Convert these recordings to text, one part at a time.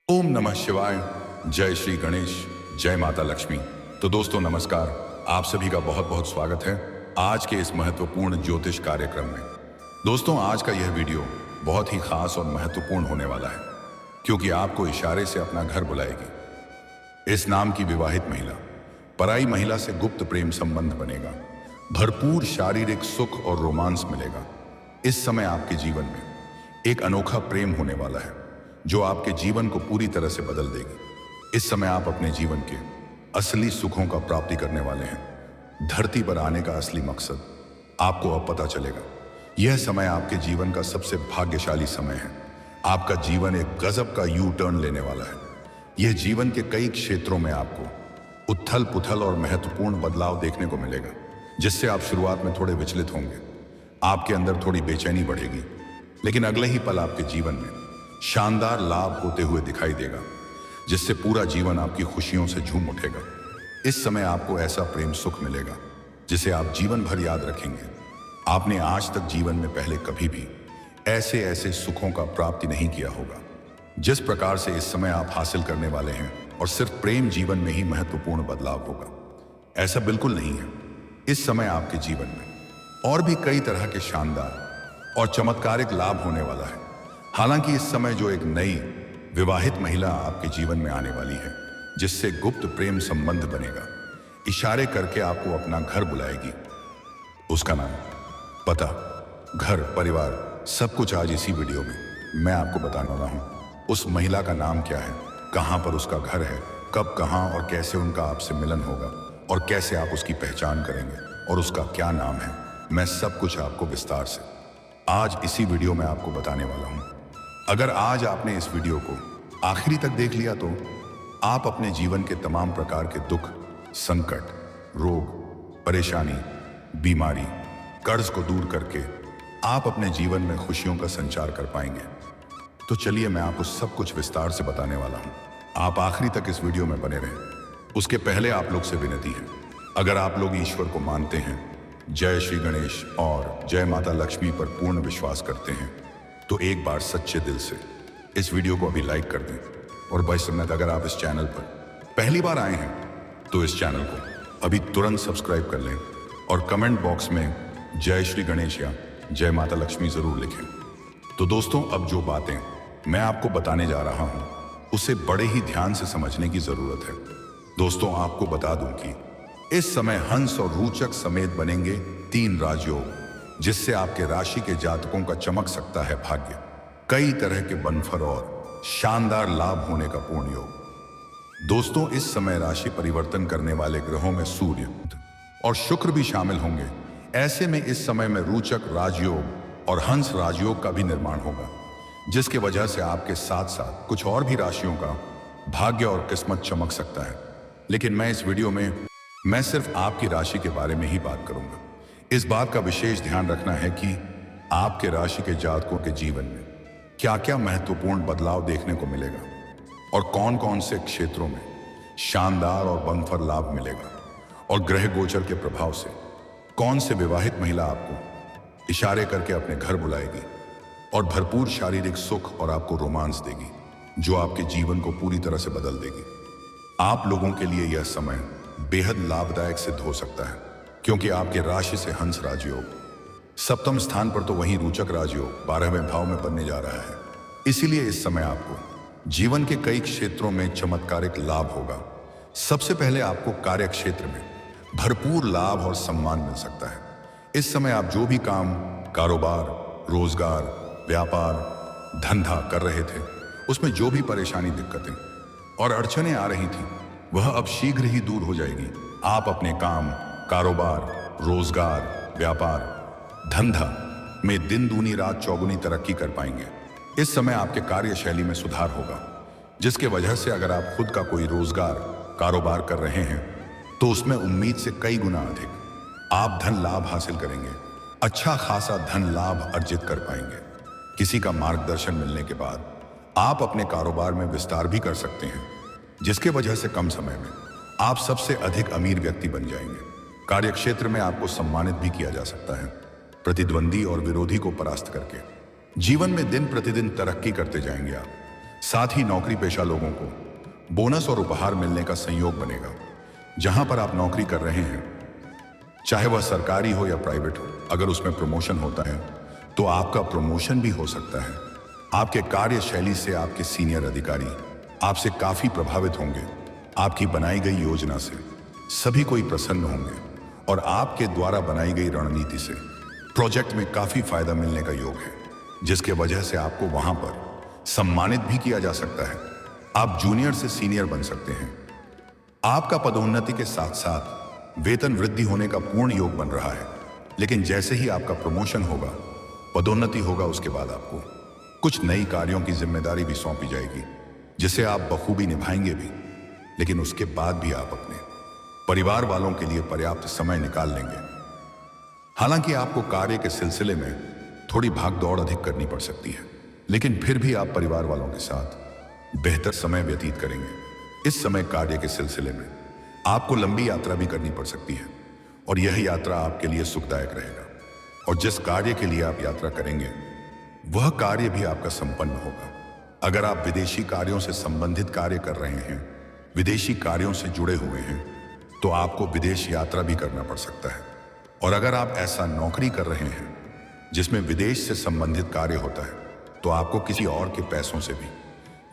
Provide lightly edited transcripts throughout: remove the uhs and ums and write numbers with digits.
ओम नमः शिवाय। जय श्री गणेश। जय माता लक्ष्मी। तो दोस्तों नमस्कार, आप सभी का बहुत बहुत स्वागत है आज के इस महत्वपूर्ण ज्योतिष कार्यक्रम में। दोस्तों आज का यह वीडियो बहुत ही खास और महत्वपूर्ण होने वाला है क्योंकि आपको इशारे से अपना घर बुलाएगी। इस नाम की विवाहित महिला पराई महिला से गुप्त प्रेम संबंध बनेगा, भरपूर शारीरिक सुख और रोमांस मिलेगा। इस समय आपके जीवन में एक अनोखा प्रेम होने वाला है जो आपके जीवन को पूरी तरह से बदल देगी। इस समय आप अपने जीवन के असली सुखों का प्राप्ति करने वाले हैं। धरती पर आने का असली मकसद आपको अब पता चलेगा। यह समय आपके जीवन का सबसे भाग्यशाली समय है। आपका जीवन एक गजब का यू टर्न लेने वाला है। यह जीवन के कई क्षेत्रों में आपको उथल पुथल और महत्वपूर्ण बदलाव देखने को मिलेगा, जिससे आप शुरुआत में थोड़े विचलित होंगे। आपके अंदर थोड़ी बेचैनी बढ़ेगी, लेकिन अगले ही पल आपके जीवन में शानदार लाभ होते हुए दिखाई देगा, जिससे पूरा जीवन आपकी खुशियों से झूम उठेगा। इस समय आपको ऐसा प्रेम सुख मिलेगा जिसे आप जीवन भर याद रखेंगे। आपने आज तक जीवन में पहले कभी भी ऐसे ऐसे सुखों का प्राप्ति नहीं किया होगा जिस प्रकार से इस समय आप हासिल करने वाले हैं। और सिर्फ प्रेम जीवन में ही महत्वपूर्ण बदलाव होगा, ऐसा बिल्कुल नहीं है। इस समय आपके जीवन में और भी कई तरह के शानदार और चमत्कारिक लाभ होने वाला है। हालांकि इस समय जो एक नई विवाहित महिला आपके जीवन में आने वाली है, जिससे गुप्त प्रेम संबंध बनेगा, इशारे करके आपको अपना घर बुलाएगी। उसका नाम, पता, घर, परिवार, सब कुछ आज इसी वीडियो में मैं आपको बताने वाला हूं। उस महिला का नाम क्या है, कहां पर उसका घर है, कब, कहां और कैसे उनका आपसे मिलन होगा और कैसे आप उसकी पहचान करेंगे और उसका क्या नाम है, मैं सब कुछ आपको विस्तार से आज इसी वीडियो में आपको बताने वाला हूं। अगर आज आपने इस वीडियो को आखिरी तक देख लिया तो आप अपने जीवन के तमाम प्रकार के दुख, संकट, रोग, परेशानी, बीमारी, कर्ज को दूर करके आप अपने जीवन में खुशियों का संचार कर पाएंगे। तो चलिए मैं आपको सब कुछ विस्तार से बताने वाला हूं। आप आखिरी तक इस वीडियो में बने रहें। उसके पहले आप लोग से विनती है, अगर आप लोग ईश्वर को मानते हैं, जय श्री गणेश और जय माता लक्ष्मी पर पूर्ण विश्वास करते हैं, तो एक बार सच्चे दिल से इस वीडियो को अभी लाइक कर दें। और भाई सुनत, अगर आप इस चैनल पर पहली बार आए हैं तो इस चैनल को अभी तुरंत सब्सक्राइब कर लें और कमेंट बॉक्स में जय श्री गणेश या जय माता लक्ष्मी जरूर लिखें। तो दोस्तों, अब जो बातें मैं आपको बताने जा रहा हूं उसे बड़े ही ध्यान से समझने की जरूरत है। दोस्तों, आपको बता दूं कि इस समय हंस और रोचक समेत बनेंगे 3 राजयोग, जिससे आपके राशि के जातकों का चमक सकता है भाग्य। कई तरह के बनफर और शानदार लाभ होने का पूर्ण योग। दोस्तों, इस समय राशि परिवर्तन करने वाले ग्रहों में सूर्य और शुक्र भी शामिल होंगे। ऐसे में इस समय में रोचक राजयोग और हंस राजयोग का भी निर्माण होगा, जिसके वजह से आपके साथ साथ कुछ और भी राशियों का भाग्य और किस्मत चमक सकता है। लेकिन मैं इस वीडियो में मैं सिर्फ आपकी राशि के बारे में ही बात करूंगा। इस बात का विशेष ध्यान रखना है कि आपके राशि के जातकों के जीवन में क्या क्या महत्वपूर्ण बदलाव देखने को मिलेगा और कौन कौन से क्षेत्रों में शानदार और बम्पर लाभ मिलेगा, और ग्रह गोचर के प्रभाव से कौन से विवाहित महिला आपको इशारे करके अपने घर बुलाएगी और भरपूर शारीरिक सुख और आपको रोमांस देगी, जो आपके जीवन को पूरी तरह से बदल देगी। आप लोगों के लिए यह समय बेहद लाभदायक सिद्ध हो सकता है, क्योंकि आपके राशि से हंस राजयोग सप्तम स्थान पर, तो वहीं रोचक राजयोग 12वें भाव में बनने जा रहा है। इसीलिए इस समय आपको जीवन के कई क्षेत्रों में चमत्कारिक लाभ होगा। सबसे पहले आपको कार्य क्षेत्र में भरपूर लाभ और सम्मान मिल सकता है। इस समय आप जो भी काम, कारोबार, रोजगार, व्यापार, धंधा कर रहे थे, उसमें जो भी परेशानी, दिक्कतें और अड़चनें आ रही थी, वह अब शीघ्र ही दूर हो जाएगी। आप अपने काम, कारोबार, रोजगार, व्यापार, धंधा में दिन दूनी रात चौगुनी तरक्की कर पाएंगे। इस समय आपके कार्यशैली में सुधार होगा, जिसके वजह से अगर आप खुद का कोई रोजगार, कारोबार कर रहे हैं तो उसमें उम्मीद से कई गुना अधिक आप धन लाभ हासिल करेंगे। अच्छा खासा धन लाभ अर्जित कर पाएंगे। किसी का मार्गदर्शन मिलने के बाद आप अपने कारोबार में विस्तार भी कर सकते हैं, जिसके वजह से कम समय में आप सबसे अधिक अमीर व्यक्ति बन जाएंगे। कार्यक्षेत्र में आपको सम्मानित भी किया जा सकता है। प्रतिद्वंदी और विरोधी को परास्त करके जीवन में दिन प्रतिदिन तरक्की करते जाएंगे आप। साथ ही नौकरी पेशा लोगों को बोनस और उपहार मिलने का संयोग बनेगा। जहां पर आप नौकरी कर रहे हैं, चाहे वह सरकारी हो या प्राइवेट हो, अगर उसमें प्रमोशन होता है तो आपका प्रमोशन भी हो सकता है। आपके कार्यशैली से आपके सीनियर अधिकारी आपसे काफी प्रभावित होंगे। आपकी बनाई गई योजना से सभी कोई प्रसन्न होंगे और आपके द्वारा बनाई गई रणनीति से प्रोजेक्ट में काफी फायदा मिलने का योग है, जिसके वजह से आपको वहां पर सम्मानित भी किया जा सकता है। आप जूनियर से सीनियर बन सकते हैं। आपका पदोन्नति के साथ साथ वेतन वृद्धि होने का पूर्ण योग बन रहा है। लेकिन जैसे ही आपका प्रमोशन होगा, पदोन्नति होगा, उसके बाद आपको कुछ नई कार्यों की जिम्मेदारी भी सौंपी जाएगी, जिसे आप बखूबी निभाएंगे भी। लेकिन उसके बाद भी आप अपने परिवार वालों के लिए पर्याप्त समय निकाल लेंगे। हालांकि आपको कार्य के सिलसिले में थोड़ी भाग दौड़ अधिक करनी पड़ सकती है, लेकिन फिर भी आप परिवार वालों के साथ बेहतर समय व्यतीत करेंगे। इस समय कार्य के सिलसिले में आपको लंबी यात्रा भी करनी पड़ सकती है और यह यात्रा आपके लिए सुखदायक रहेगा। और जिस कार्य के लिए आप यात्रा करेंगे, वह कार्य भी आपका संपन्न होगा। अगर आप विदेशी कार्यों से संबंधित कार्य कर रहे हैं, विदेशी कार्यों से जुड़े हुए हैं, तो आपको विदेश यात्रा भी करना पड़ सकता है। और अगर आप ऐसा नौकरी कर रहे हैं जिसमें विदेश से संबंधित कार्य होता है, तो आपको किसी और के पैसों से भी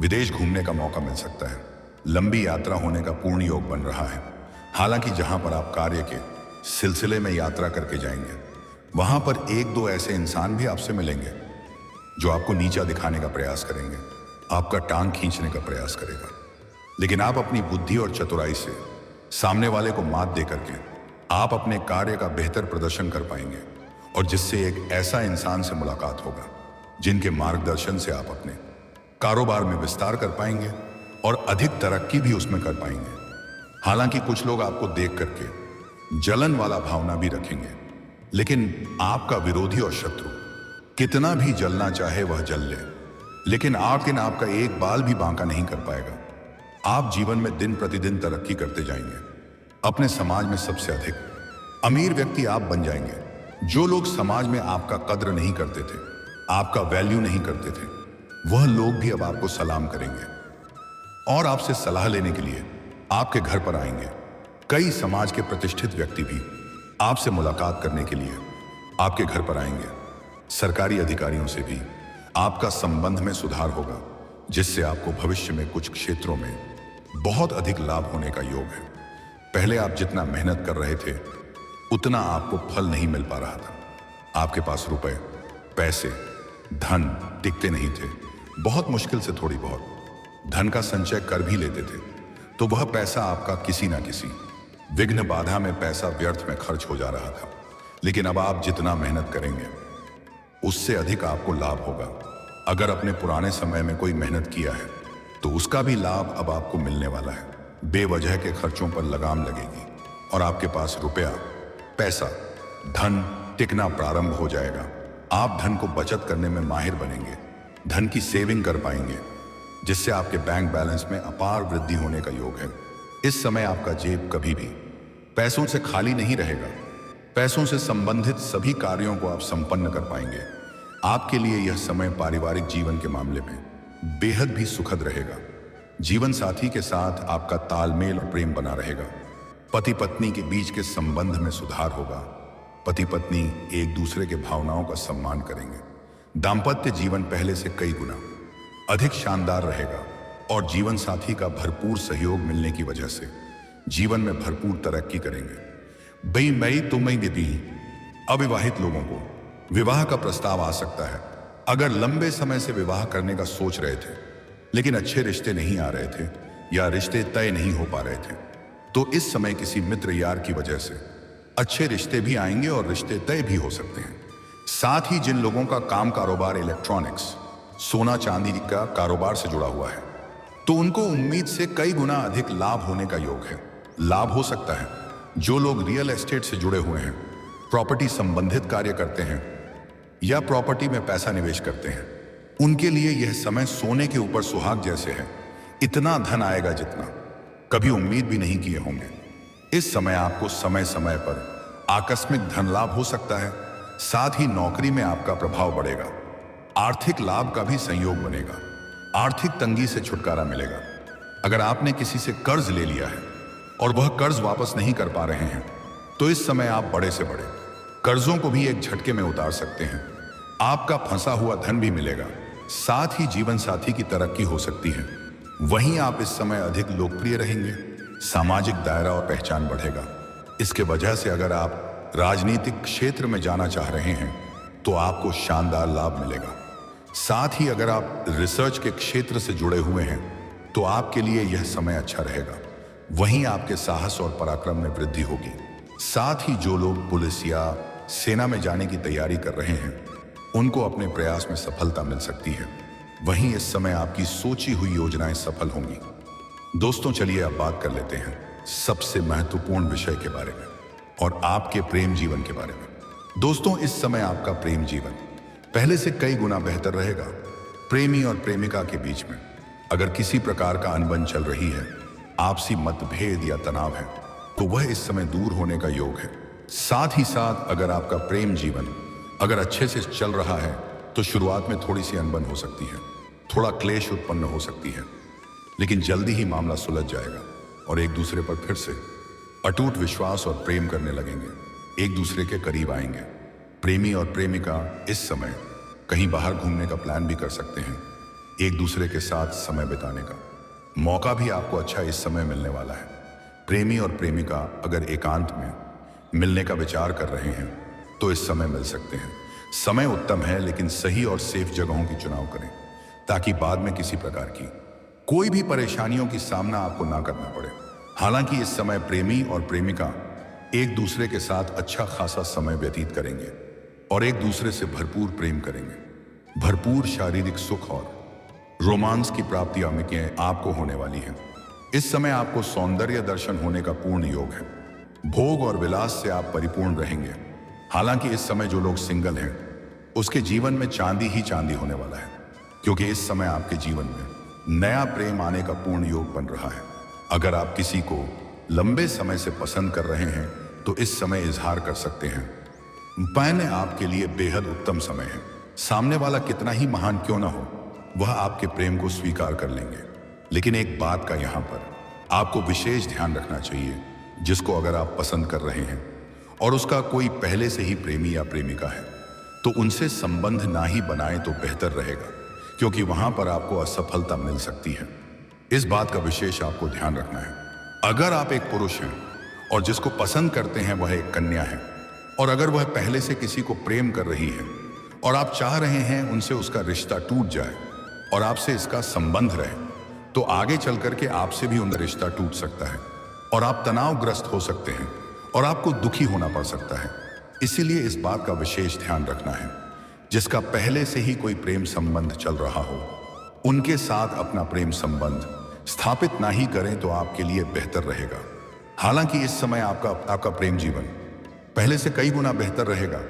विदेश घूमने का मौका मिल सकता है। लंबी यात्रा होने का पूर्ण योग बन रहा है। हालांकि जहां पर आप कार्य के सिलसिले में यात्रा करके जाएंगे, वहां पर एक दो ऐसे इंसान भी आपसे मिलेंगे जो आपको नीचा दिखाने का प्रयास करेंगे, आपका टांग खींचने का प्रयास करेगा। लेकिन आप अपनी बुद्धि और चतुराई से सामने वाले को मात दे करके आप अपने कार्य का बेहतर प्रदर्शन कर पाएंगे, और जिससे एक ऐसा इंसान से मुलाकात होगा जिनके मार्गदर्शन से आप अपने कारोबार में विस्तार कर पाएंगे और अधिक तरक्की भी उसमें कर पाएंगे। हालांकि कुछ लोग आपको देख करके जलन वाला भावना भी रखेंगे, लेकिन आपका विरोधी और शत्रु कितना भी जलना चाहे वह जल ले, लेकिन आपका एक बाल भी बांका नहीं कर पाएगा। आप जीवन में दिन प्रतिदिन तरक्की करते जाएंगे। अपने समाज में सबसे अधिक अमीर व्यक्ति आप बन जाएंगे। जो लोग समाज में आपका कद्र नहीं करते थे, आपका वैल्यू नहीं करते थे, वह लोग भी अब आपको सलाम करेंगे और आपसे सलाह लेने के लिए आपके घर पर आएंगे। कई समाज के प्रतिष्ठित व्यक्ति भी आपसे मुलाकात करने के लिए आपके घर पर आएंगे। सरकारी अधिकारियों से भी आपका संबंध में सुधार होगा, जिससे आपको भविष्य में कुछ क्षेत्रों में बहुत अधिक लाभ होने का योग है। पहले आप जितना मेहनत कर रहे थे, उतना आपको फल नहीं मिल पा रहा था। आपके पास रुपए, पैसे, धन टिकते नहीं थे। बहुत मुश्किल से थोड़ी बहुत धन का संचय कर भी लेते थे, तो वह पैसा आपका किसी ना किसी विघ्न बाधा में पैसा व्यर्थ में खर्च हो जा रहा था। लेकिन अब आप जितना मेहनत करेंगे, उससे अधिक आपको लाभ होगा। अगर अपने पुराने समय में कोई मेहनत किया है, तो उसका भी लाभ अब आपको मिलने वाला है। बेवजह के खर्चों पर लगाम लगेगी और आपके पास रुपया, पैसा, धन टिकना प्रारंभ हो जाएगा। आप धन को बचत करने में माहिर बनेंगे, धन की सेविंग कर पाएंगे, जिससे आपके बैंक बैलेंस में अपार वृद्धि होने का योग है। इस समय आपका जेब कभी भी पैसों से खाली नहीं रहेगा। पैसों से संबंधित सभी कार्यों को आप संपन्न कर पाएंगे। आपके लिए यह समय पारिवारिक जीवन के मामले में बेहद भी सुखद रहेगा। जीवन साथी के साथ आपका तालमेल और प्रेम बना रहेगा। पति पत्नी के बीच के संबंध में सुधार होगा। पति पत्नी एक दूसरे के भावनाओं का सम्मान करेंगे। दाम्पत्य जीवन पहले से कई गुना अधिक शानदार रहेगा और जीवन साथी का भरपूर सहयोग मिलने की वजह से जीवन में भरपूर तरक्की करेंगे। भाई मई तो मई निधि अविवाहित लोगों को विवाह का प्रस्ताव आ सकता है। अगर लंबे समय से विवाह करने का सोच रहे थे, लेकिन अच्छे रिश्ते नहीं आ रहे थे या रिश्ते तय नहीं हो पा रहे थे, तो इस समय किसी मित्र यार की वजह से अच्छे रिश्ते भी आएंगे और रिश्ते तय भी हो सकते हैं। साथ ही जिन लोगों का काम कारोबार इलेक्ट्रॉनिक्स, सोना चांदी का कारोबार से जुड़ा हुआ है, तो उनको उम्मीद से कई गुना अधिक लाभ होने का योग है। लाभ हो सकता है। जो लोग रियल एस्टेट से जुड़े हुए हैं, प्रॉपर्टी संबंधित कार्य करते हैं या प्रॉपर्टी में पैसा निवेश करते हैं, उनके लिए यह समय सोने के ऊपर सुहाग जैसे है। इतना धन आएगा जितना कभी उम्मीद भी नहीं किए होंगे। इस समय आपको समय समय पर आकस्मिक धन लाभ हो सकता है। साथ ही नौकरी में आपका प्रभाव बढ़ेगा। आर्थिक लाभ का भी संयोग बनेगा। आर्थिक तंगी से छुटकारा मिलेगा। अगर आपने किसी से कर्ज ले लिया है और वह कर्ज वापस नहीं कर पा रहे हैं, तो इस समय आप बड़े से बड़े कर्जों को भी एक झटके में उतार सकते हैं। आपका फंसा हुआ धन भी मिलेगा, साथ ही जीवन साथी की तरक्की हो सकती है। वहीं आप इस समय अधिक लोकप्रिय रहेंगे, सामाजिक दायरा और पहचान बढ़ेगा। इसके वजह से अगर आप राजनीतिक क्षेत्र में जाना चाह रहे हैं तो आपको शानदार लाभ मिलेगा। साथ ही अगर आप रिसर्च के क्षेत्र से जुड़े हुए हैं तो आपके लिए यह समय अच्छा रहेगा। वहीं आपके साहस और पराक्रम में वृद्धि होगी। साथ ही जो लोग पुलिस या सेना में जाने की तैयारी कर रहे हैं उनको अपने प्रयास में सफलता मिल सकती है। वहीं इस समय आपकी सोची हुई योजनाएं सफल होंगी। दोस्तों, चलिए अब बात कर लेते हैं सबसे महत्वपूर्ण विषय के बारे में और आपके प्रेम जीवन के बारे में। दोस्तों, इस समय आपका प्रेम जीवन पहले से कई गुना बेहतर रहेगा। प्रेमी और प्रेमिका के बीच में अगर किसी प्रकार का अनबन चल रही है, आपसी मतभेद या तनाव है, तो वह इस समय दूर होने का योग है। साथ ही साथ अगर आपका प्रेम जीवन अगर अच्छे से चल रहा है तो शुरुआत में थोड़ी सी अनबन हो सकती है, थोड़ा क्लेश उत्पन्न हो सकती है, लेकिन जल्दी ही मामला सुलझ जाएगा और एक दूसरे पर फिर से अटूट विश्वास और प्रेम करने लगेंगे, एक दूसरे के करीब आएंगे। प्रेमी और प्रेमिका इस समय कहीं बाहर घूमने का प्लान भी कर सकते हैं। एक दूसरे के साथ समय बिताने का मौका भी आपको अच्छा इस समय मिलने वाला है। प्रेमी और प्रेमिका अगर एकांत में मिलने का विचार कर रहे हैं तो इस समय मिल सकते हैं। समय उत्तम है, लेकिन सही और सेफ जगहों की चुनाव करें ताकि बाद में किसी प्रकार की कोई भी परेशानियों की सामना आपको ना करना पड़े। हालांकि इस समय प्रेमी और प्रेमिका एक दूसरे के साथ अच्छा खासा समय व्यतीत करेंगे और एक दूसरे से भरपूर प्रेम करेंगे। भरपूर शारीरिक सुख और रोमांस की प्राप्तियां आपको होने वाली है। इस समय आपको सौंदर्य दर्शन होने का पूर्ण योग है। भोग और विलास से आप परिपूर्ण रहेंगे। हालांकि इस समय जो लोग सिंगल हैं उसके जीवन में चांदी ही चांदी होने वाला है, क्योंकि इस समय आपके जीवन में नया प्रेम आने का पूर्ण योग बन रहा है। अगर आप किसी को लंबे समय से पसंद कर रहे हैं तो इस समय इजहार कर सकते हैं। पैने आपके लिए बेहद उत्तम समय है। सामने वाला कितना ही महान क्यों ना हो, वह आपके प्रेम को स्वीकार कर लेंगे। लेकिन एक बात का यहाँ पर आपको विशेष ध्यान रखना चाहिए, जिसको अगर आप पसंद कर रहे हैं और उसका कोई पहले से ही प्रेमी या प्रेमिका है तो उनसे संबंध ना ही बनाए तो बेहतर रहेगा, क्योंकि वहां पर आपको असफलता मिल सकती है। इस बात का विशेष आपको ध्यान रखना है। अगर आप एक पुरुष हैं और जिसको पसंद करते हैं वह एक कन्या है, और अगर वह पहले से किसी को प्रेम कर रही है और आप चाह रहे हैं उनसे उसका रिश्ता टूट जाए और आपसे इसका संबंध रहे, तो आगे चल करके आपसे भी उनका रिश्ता टूट सकता है और आप तनावग्रस्त हो सकते हैं और आपको दुखी होना पड़ सकता है। इसीलिए इस बात का विशेष ध्यान रखना है, जिसका पहले से ही कोई प्रेम संबंध चल रहा हो उनके साथ अपना प्रेम संबंध स्थापित ना ही करें तो आपके लिए बेहतर रहेगा। हालांकि इस समय आपका प्रेम जीवन पहले से कई गुना बेहतर रहेगा।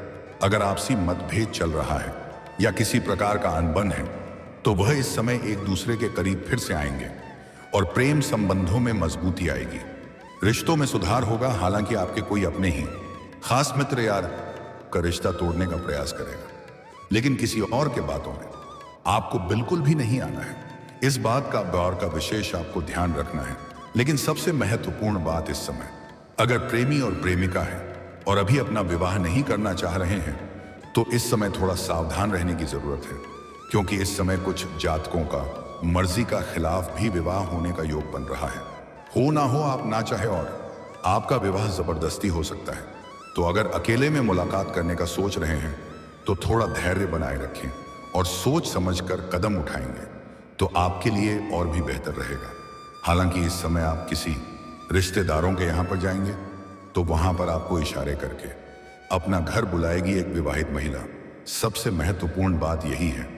अगर आपसी मतभेद चल रहा है या किसी प्रकार का अनबन है तो वह इस समय एक दूसरे के करीब फिर से आएंगे और प्रेम संबंधों में मजबूती आएगी। रिश्तों में सुधार होगा। हालांकि आपके कोई अपने ही खास मित्र यार का रिश्ता तोड़ने का प्रयास करेगा, लेकिन किसी और के बातों में आपको बिल्कुल भी नहीं आना है। इस बात का गौर का विशेष आपको ध्यान रखना है। लेकिन सबसे महत्वपूर्ण बात इस समय, अगर प्रेमी और प्रेमिका है और अभी अपना विवाह नहीं करना चाह रहे हैं तो इस समय थोड़ा सावधान रहने की जरूरत है, क्योंकि इस समय कुछ जातकों का मर्जी का खिलाफ भी विवाह होने का योग बन रहा है। हो ना हो, आप ना चाहे और आपका विवाह जबरदस्ती हो सकता है। तो अगर अकेले में मुलाकात करने का सोच रहे हैं तो थोड़ा धैर्य बनाए रखें और सोच समझकर कदम उठाएंगे तो आपके लिए और भी बेहतर रहेगा। हालांकि इस समय आप किसी रिश्तेदारों के यहाँ पर जाएंगे तो वहां पर आपको इशारे करके अपना घर बुलाएगी एक विवाहित महिला। सबसे महत्वपूर्ण बात यही है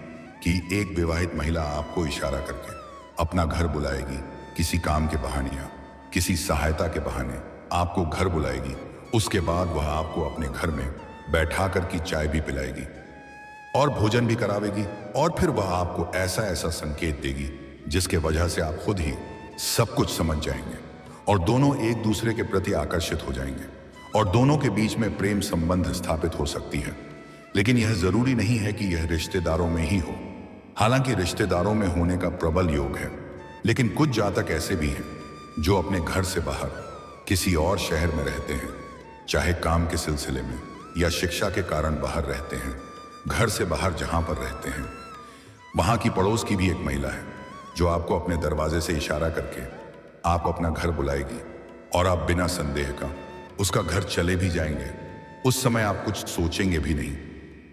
कि एक विवाहित महिला आपको इशारा करके अपना घर बुलाएगी, किसी काम के बहाने या किसी सहायता के बहाने आपको घर बुलाएगी। उसके बाद वह आपको अपने घर में बैठा कर की चाय भी पिलाएगी और भोजन भी करावेगी, और फिर वह आपको ऐसा ऐसा संकेत देगी जिसके वजह से आप खुद ही सब कुछ समझ जाएंगे और दोनों एक दूसरे के प्रति आकर्षित हो जाएंगे और दोनों के बीच में प्रेम संबंध स्थापित हो सकती है। लेकिन यह जरूरी नहीं है कि यह रिश्तेदारों में ही हो। हालांकि रिश्तेदारों में होने का प्रबल योग है, लेकिन कुछ जातक ऐसे भी हैं जो अपने घर से बाहर किसी और शहर में रहते हैं, चाहे काम के सिलसिले में या शिक्षा के कारण बाहर रहते हैं। घर से बाहर जहां पर रहते हैं वहां की पड़ोस की भी एक महिला है जो आपको अपने दरवाजे से इशारा करके आप अपना घर बुलाएगी और आप बिना संदेह का उसका घर चले भी जाएंगे। उस समय आप कुछ सोचेंगे भी नहीं,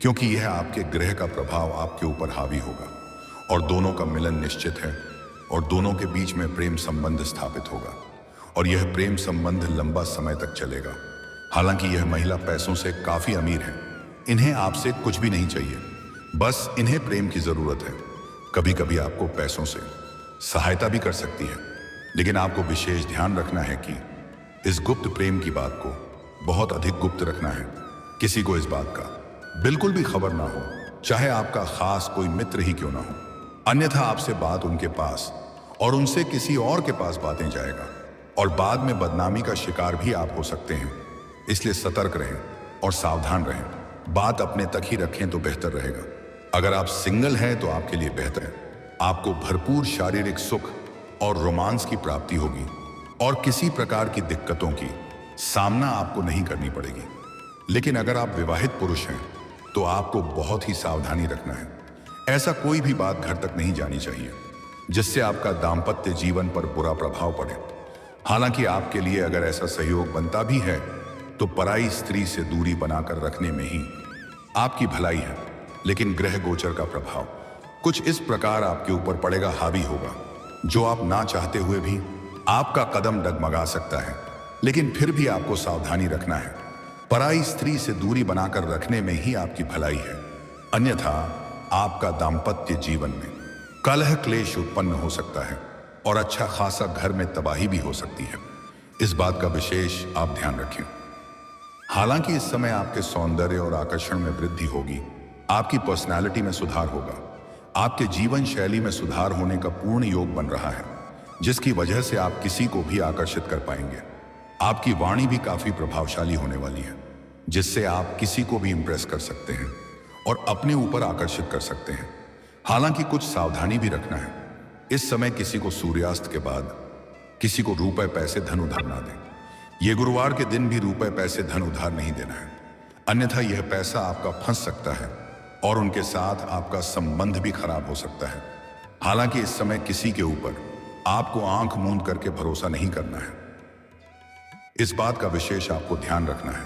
क्योंकि यह आपके ग्रह का प्रभाव आपके ऊपर हावी होगा और दोनों का मिलन निश्चित है और दोनों के बीच में प्रेम संबंध स्थापित होगा और यह प्रेम संबंध लंबा समय तक चलेगा। हालांकि यह महिला पैसों से काफी अमीर है, इन्हें आपसे कुछ भी नहीं चाहिए, बस इन्हें प्रेम की जरूरत है। कभी कभी आपको पैसों से सहायता भी कर सकती है, लेकिन आपको विशेष ध्यान रखना है कि इस गुप्त प्रेम की बात को बहुत अधिक गुप्त रखना है। किसी को इस बात का बिल्कुल भी खबर ना हो, चाहे आपका खास कोई मित्र ही क्यों ना हो, अन्यथा आपसे बात उनके पास और उनसे किसी और के पास बातें जाएगा और बाद में बदनामी का शिकार भी आप हो सकते हैं। इसलिए सतर्क रहें और सावधान रहें। बात अपने तक ही रखें तो बेहतर रहेगा। अगर आप सिंगल हैं तो आपके लिए बेहतर है। आपको भरपूर शारीरिक सुख और रोमांस की प्राप्ति होगी और किसी प्रकार की दिक्कतों की सामना आपको नहीं करनी पड़ेगी। लेकिन अगर आप विवाहित पुरुष हैं तो आपको बहुत ही सावधानी रखना है। ऐसा कोई भी बात घर तक नहीं जानी चाहिए जिससे आपका दाम्पत्य जीवन पर बुरा प्रभाव पड़े। हालांकि आपके लिए अगर ऐसा सहयोग बनता भी है तो पराई स्त्री से दूरी बनाकर रखने में ही आपकी भलाई है। लेकिन ग्रह गोचर का प्रभाव कुछ इस प्रकार आपके ऊपर पड़ेगा, हावी होगा, जो आप ना चाहते हुए भी आपका कदम डगमगा सकता है। लेकिन फिर भी आपको सावधानी रखना है। पराई स्त्री से दूरी बनाकर रखने में ही आपकी भलाई है, अन्यथा आपका दाम्पत्य जीवन में कलह क्लेश उत्पन्न हो सकता है और अच्छा खासा घर में तबाही भी हो सकती है। इस बात का विशेष आप ध्यान रखें। हालांकि इस समय आपके सौंदर्य और आकर्षण में वृद्धि होगी, आपकी पर्सनालिटी में सुधार होगा, आपके जीवन शैली में सुधार होने का पूर्ण योग बन रहा है, जिसकी वजह से आप किसी को भी आकर्षित कर पाएंगे। आपकी वाणी भी काफी प्रभावशाली होने वाली है, जिससे आप किसी को भी इंप्रेस कर सकते हैं और अपने ऊपर आकर्षित कर सकते हैं। हालांकि कुछ सावधानी भी रखना है। इस समय किसी को सूर्यास्त के बाद किसी को रुपए पैसे धन उधार ना दें। ये गुरुवार के दिन भी रुपए पैसे धन उधार नहीं देना है, अन्यथा यह पैसा आपका फंस सकता है और उनके साथ आपका संबंध भी खराब हो सकता है। हालांकि इस समय किसी के ऊपर आपको आंख मूंद करके भरोसा नहीं करना है। इस बात का विशेष आपको ध्यान रखना है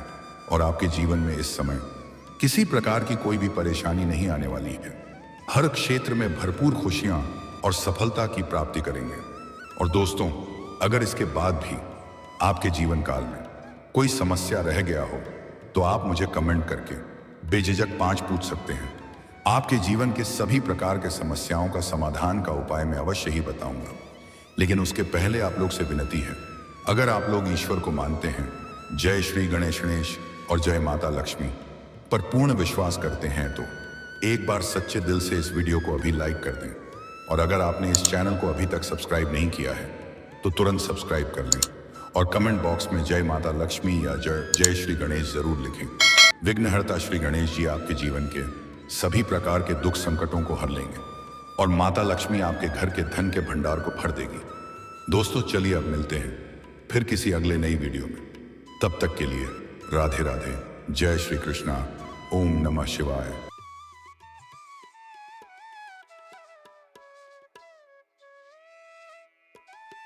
और आपके जीवन में इस समय किसी प्रकार की कोई भी परेशानी नहीं आने वाली है। हर क्षेत्र में भरपूर खुशियां और सफलता की प्राप्ति करेंगे। और दोस्तों, अगर इसके बाद भी आपके जीवन काल में कोई समस्या रह गया हो तो आप मुझे कमेंट करके बेझिझक 5 पूछ सकते हैं। आपके जीवन के सभी प्रकार के समस्याओं का समाधान का उपाय मैं अवश्य ही बताऊंगा। लेकिन उसके पहले आप लोग से विनती है, अगर आप लोग ईश्वर को मानते हैं, जय श्री गणेश और जय माता लक्ष्मी पर पूर्ण विश्वास करते हैं तो एक बार सच्चे दिल से इस वीडियो को अभी लाइक कर दें। और अगर आपने इस चैनल को अभी तक सब्सक्राइब नहीं किया है तो तुरंत सब्सक्राइब कर लें और कमेंट बॉक्स में जय माता लक्ष्मी या जय श्री गणेश जरूर लिखें। विघ्नहर्ता श्री गणेश जी आपके जीवन के सभी प्रकार के दुख संकटों को हर लेंगे और माता लक्ष्मी आपके घर के धन के भंडार को भर देगी। दोस्तों, चलिए अब मिलते हैं फिर किसी अगले नई वीडियो में। तब तक के लिए राधे राधे, जय श्री कृष्णा, ओम नमः शिवाय।